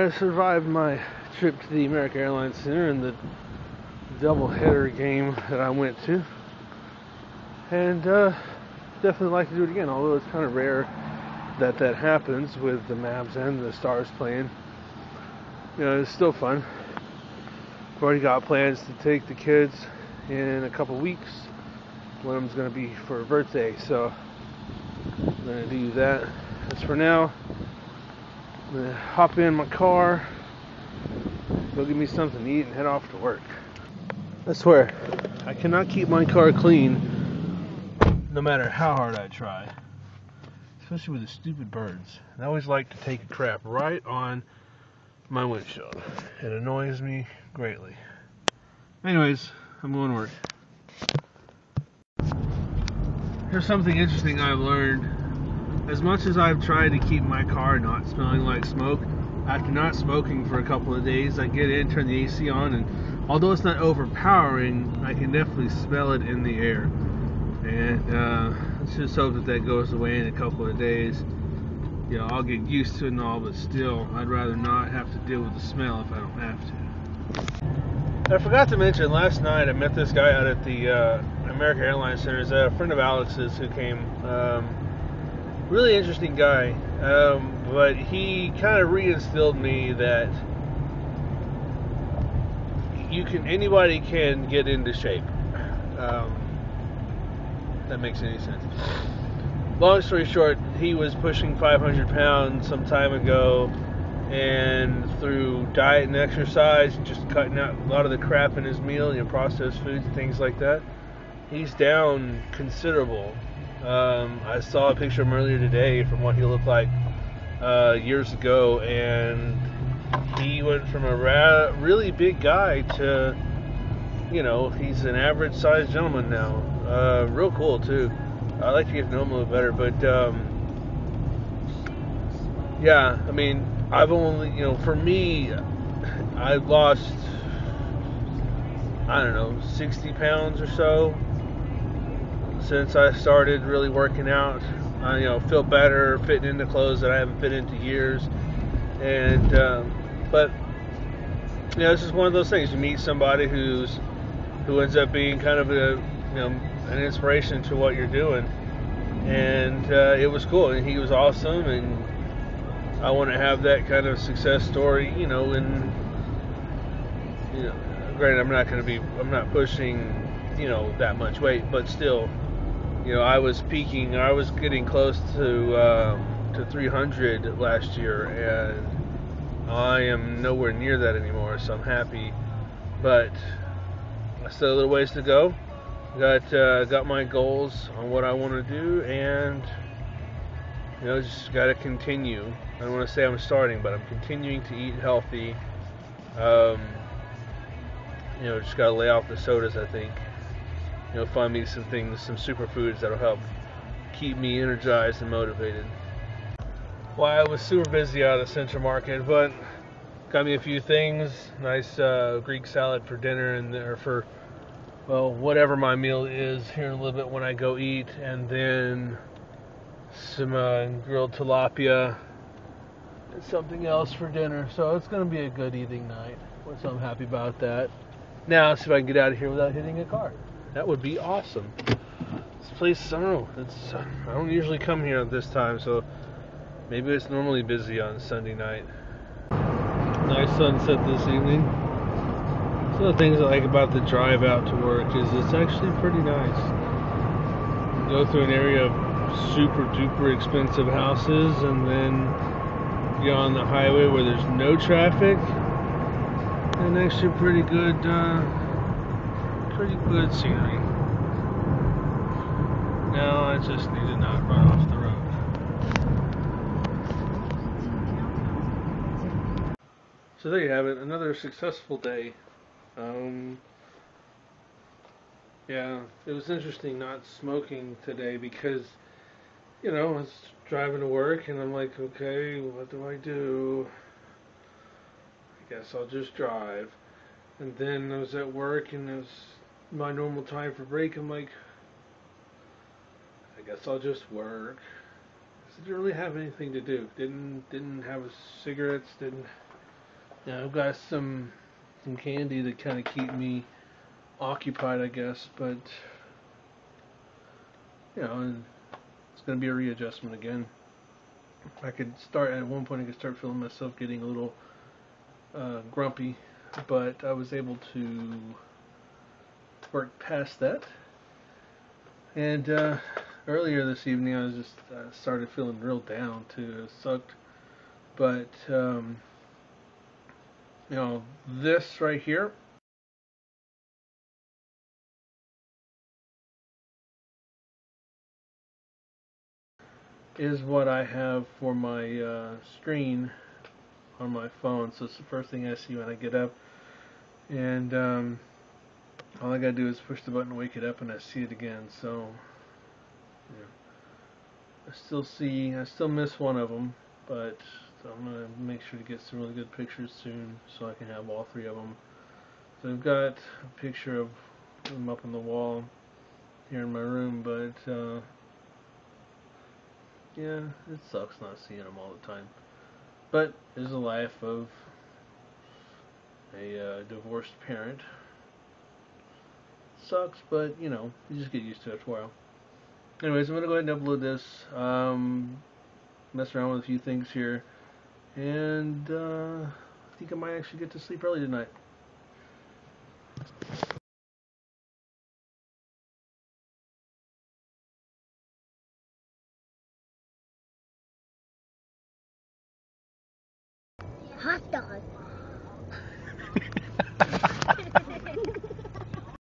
I survived my trip to the American Airlines Center and the double-header game that I went to, and definitely like to do it again, although it's kind of rare that happens with the Mavs and the Stars playing. You know, it's still fun. I've already got plans to take the kids in a couple weeks. One of them's going to be for a birthday, so I'm going to do that. As for now, I'm going to hop in my car, go get me something to eat, and head off to work. I swear, I cannot keep my car clean no matter how hard I try. Especially with the stupid birds. I always like to take a crap right on my windshield. It annoys me greatly. Anyways, I'm going to work. Here's something interesting I've learned. As much as I've tried to keep my car not smelling like smoke, after not smoking for a couple of days, I get in, turn the AC on, and although it's not overpowering, I can definitely smell it in the air. And let's just hope that goes away in a couple of days. You know, I'll get used to it and all, but still, I'd rather not have to deal with the smell if I don't have to. I forgot to mention, last night I met this guy out at the American Airlines Center. He's a friend of Alex's who came. Really interesting guy, but he kind of reinstilled me that anybody can get into shape. That makes any sense. Long story short, he was pushing 500 pounds some time ago, and through diet and exercise, just cutting out a lot of the crap in his meal, processed foods and things like that, he's down considerable. I saw a picture of him earlier today from what he looked like years ago, and he went from a really big guy to, he's an average-sized gentleman now. Real cool, too. I'd like to get to know him a little better, but, yeah, I mean, I've only, for me, I've lost, 60 pounds or so since I started really working out. I feel better fitting into clothes that I haven't fit into years, and but it's just one of those things. You meet somebody who ends up being kind of an inspiration to what you're doing, and it was cool, and he was awesome, and I want to have that kind of success story, and granted, I'm not pushing that much weight, but still, I was peaking. I was getting close to 300 last year, and I am nowhere near that anymore. So I'm happy, but I still have a little ways to go. Got my goals on what I want to do, and just got to continue. I don't want to say I'm starting, but I'm continuing to eat healthy. Just got to lay off the sodas, I think. Find me some superfoods that'll help keep me energized and motivated. Well, I was super busy out of Central Market, but got me a few things. Nice Greek salad for dinner, or for, whatever my meal is here in a little bit when I go eat, and then some grilled tilapia and something else for dinner. So it's going to be a good eating night, so I'm happy about that. Now, let's see if I can get out of here without hitting a car. That would be awesome. This place, I don't know. I don't usually come here at this time, so maybe it's normally busy on Sunday night. Nice sunset this evening. Some of the things I like about the drive out to work is it's actually pretty nice. You go through an area of super duper expensive houses, and then get on the highway where there's no traffic, and actually pretty good scenery. Now I just need to not run off the road. So there you have it, another successful day. Um, yeah, it was interesting not smoking today because, I was driving to work and I'm like, okay, what do I do? I guess I'll just drive. And then I was at work and it was my normal time for break. I'm like, I guess I'll just work. I didn't really have anything to do. Didn't have cigarettes. Didn't. I've got some candy that kind of keep me occupied, I guess. But it's going to be a readjustment again. I could start at one point. I could start feeling myself getting a little grumpy, but I was able to work past that. And earlier this evening, I was just started feeling real down too. It sucked, but this right here is what I have for my screen on my phone. So it's the first thing I see when I get up, and all I gotta do is push the button, wake it up, and I see it again. So I still miss one of them, but so I'm gonna make sure to get some really good pictures soon, so I can have all three of them. So I've got a picture of them up on the wall here in my room, but yeah, it sucks not seeing them all the time. But there's a life of a divorced parent. Sucks, but you just get used to it for a while. Anyways, I'm gonna go ahead and upload this. Mess around with a few things here, and I think I might actually get to sleep early tonight. Hot dog.